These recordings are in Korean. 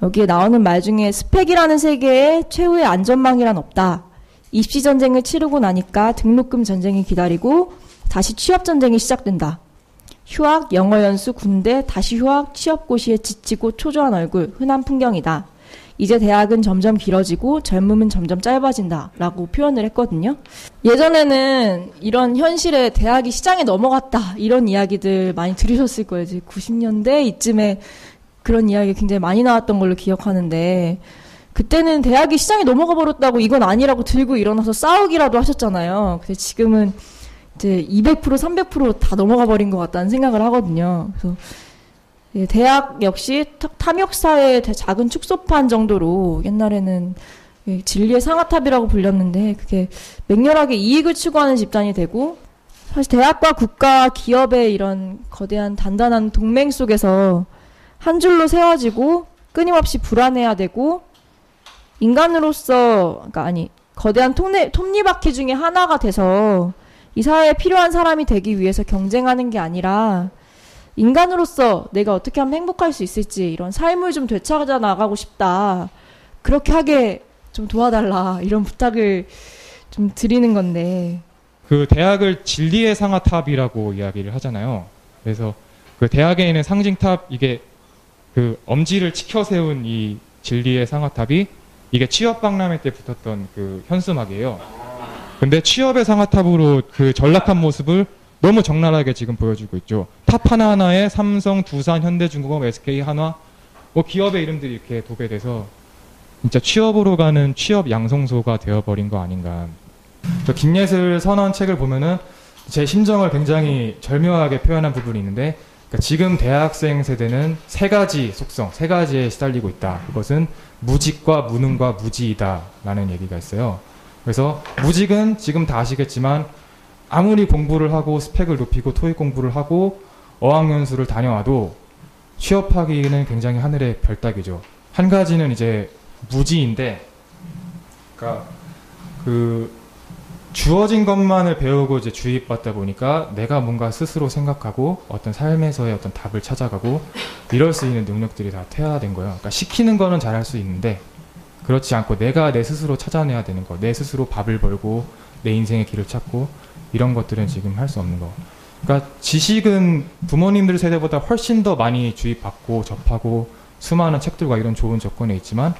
여기에 나오는 말 중에 스펙이라는 세계에 최후의 안전망이란 없다. 입시 전쟁을 치르고 나니까 등록금 전쟁이 기다리고 다시 취업 전쟁이 시작된다. 휴학, 영어 연수, 군대, 다시 휴학, 취업고시에 지치고 초조한 얼굴, 흔한 풍경이다. 이제 대학은 점점 길어지고 젊음은 점점 짧아진다 라고 표현을 했거든요. 예전에는 이런 현실에 대학이 시장에 넘어갔다 이런 이야기들 많이 들으셨을 거예요. 이제 90년대 이쯤에 그런 이야기 굉장히 많이 나왔던 걸로 기억하는데, 그때는 대학이 시장에 넘어가 버렸다고 이건 아니라고 들고 일어나서 싸우기라도 하셨잖아요. 근데 지금은 이제 200%, 300% 다 넘어가 버린 것 같다는 생각을 하거든요. 그래서 대학 역시 탐욕사회의 작은 축소판 정도로 옛날에는 진리의 상아탑이라고 불렸는데, 그게 맹렬하게 이익을 추구하는 집단이 되고, 사실 대학과 국가, 기업의 이런 거대한 단단한 동맹 속에서 한 줄로 세워지고 끊임없이 불안해야 되고, 인간으로서, 거대한 톱니바퀴 중에 하나가 돼서 이 사회에 필요한 사람이 되기 위해서 경쟁하는 게 아니라, 인간으로서 내가 어떻게 하면 행복할 수 있을지 이런 삶을 좀 되찾아 나가고 싶다. 그렇게 하게 좀 도와달라. 이런 부탁을 좀 드리는 건데. 그 대학을 진리의 상아탑이라고 이야기를 하잖아요. 그래서 그 대학에 있는 상징탑, 이게 그 엄지를 치켜 세운 이 진리의 상아탑이 이게 취업 박람회 때 붙었던 그 현수막이에요. 근데 취업의 상아탑으로 그 전락한 모습을 너무 적나라하게 지금 보여주고 있죠. 탑 하나하나에 삼성, 두산, 현대중공업, SK, 한화, 뭐 기업의 이름들이 이렇게 도배돼서 진짜 취업으로 가는 취업 양성소가 되어버린 거 아닌가. 저 김예슬 선언 책을 보면은 제 심정을 굉장히 절묘하게 표현한 부분이 있는데, 그러니까 지금 대학생 세대는 세 가지 속성, 세 가지에 시달리고 있다. 그것은 무직과 무능과 무지이다 라는 얘기가 있어요. 그래서 무직은 지금 다 아시겠지만 아무리 공부를 하고 스펙을 높이고 토익 공부를 하고 어학연수를 다녀와도 취업하기는 굉장히 하늘의 별 따기죠. 한 가지는 이제 무지인데, 그러니까 그 주어진 것만을 배우고 이제 주입받다 보니까 내가 뭔가 스스로 생각하고 어떤 삶에서의 어떤 답을 찾아가고 이럴 수 있는 능력들이 다 퇴화된 거예요. 그러니까 시키는 거는 잘할 수 있는데 그렇지 않고 내가 내 스스로 찾아내야 되는 거, 내 스스로 밥을 벌고 내 인생의 길을 찾고 이런 것들은 지금 할 수 없는 거. 그러니까 지식은 부모님들 세대보다 훨씬 더 많이 주입받고 접하고 수많은 책들과 이런 좋은 조건에 있지만,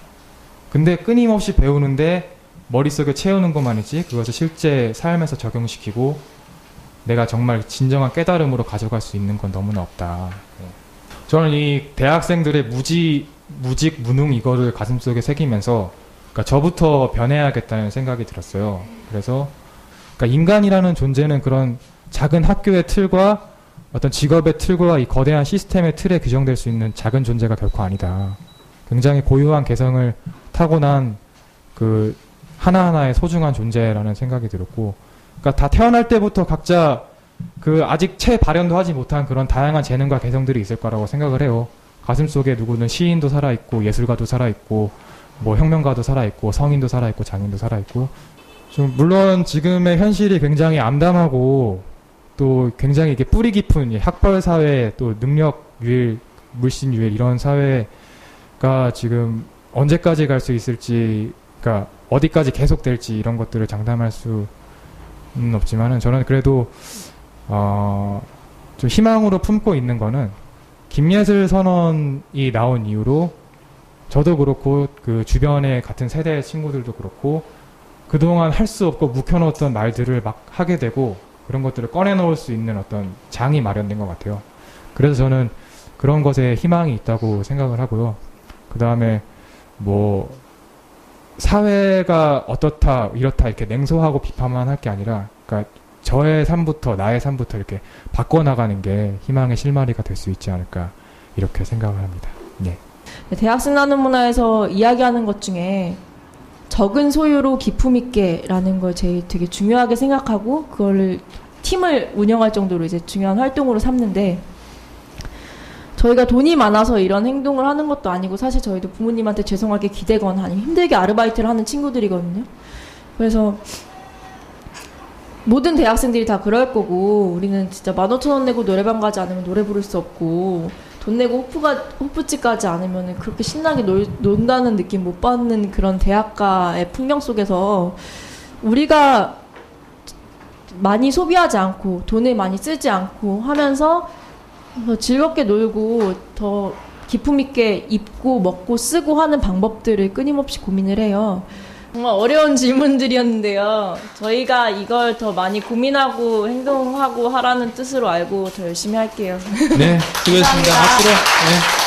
근데 끊임없이 배우는데 머릿속에 채우는 것만이지 그것을 실제 삶에서 적용시키고 내가 정말 진정한 깨달음으로 가져갈 수 있는 건 너무나 없다. 저는 이 대학생들의 무직, 무능 이거를 가슴속에 새기면서 그러니까 저부터 변해야겠다는 생각이 들었어요. 그래서 그러니까 인간이라는 존재는 그런 작은 학교의 틀과 어떤 직업의 틀과 이 거대한 시스템의 틀에 규정될 수 있는 작은 존재가 결코 아니다. 굉장히 고유한 개성을 타고난 그 하나하나의 소중한 존재라는 생각이 들었고, 그러니까 다 태어날 때부터 각자 그 아직 채 발현도 하지 못한 그런 다양한 재능과 개성들이 있을 거라고 생각을 해요. 가슴속에 누구는 시인도 살아있고 예술가도 살아있고 뭐 혁명가도 살아있고 성인도 살아있고 장인도 살아있고, 좀 물론 지금의 현실이 굉장히 암담하고 또 굉장히 이게 뿌리 깊은 학벌 사회, 또 능력 유일, 물씬 유일 이런 사회가 지금 언제까지 갈 수 있을지, 그러니까 어디까지 계속될지 이런 것들을 장담할 수는 없지만은 저는 그래도 좀 희망으로 품고 있는 거는 김예슬 선언이 나온 이후로 저도 그렇고 그 주변의 같은 세대의 친구들도 그렇고 그동안 할 수 없고 묵혀놓았던 말들을 막 하게 되고 그런 것들을 꺼내놓을 수 있는 어떤 장이 마련된 것 같아요. 그래서 저는 그런 것에 희망이 있다고 생각을 하고요. 그 다음에 뭐 사회가 어떻다 이렇다 이렇게 냉소하고 비판만 할 게 아니라, 그러니까 저의 삶부터 나의 삶부터 이렇게 바꿔나가는 게 희망의 실마리가 될 수 있지 않을까 이렇게 생각을 합니다. 네. 대학생 나눔 문화에서 이야기하는 것 중에 적은 소유로 기품 있게라는 걸 제일 되게 중요하게 생각하고 그거를 팀을 운영할 정도로 이제 중요한 활동으로 삼는데, 저희가 돈이 많아서 이런 행동을 하는 것도 아니고 사실 저희도 부모님한테 죄송하게 기대거나 아니면 힘들게 아르바이트를 하는 친구들이거든요. 그래서 모든 대학생들이 다 그럴 거고 우리는 진짜 15,000원 내고 노래방 가지 않으면 노래 부를 수 없고 돈 내고 호프집 가지 않으면 그렇게 신나게 논다는 느낌 못 받는 그런 대학가의 풍경 속에서 우리가 많이 소비하지 않고 돈을 많이 쓰지 않고 하면서 더 즐겁게 놀고 더 기품 있게 입고 먹고 쓰고 하는 방법들을 끊임없이 고민을 해요. 정말 어려운 질문들이었는데요. 저희가 이걸 더 많이 고민하고 행동하고 하라는 뜻으로 알고 더 열심히 할게요. 네, 수고했습니다. 감사합니다. 앞으로. 네.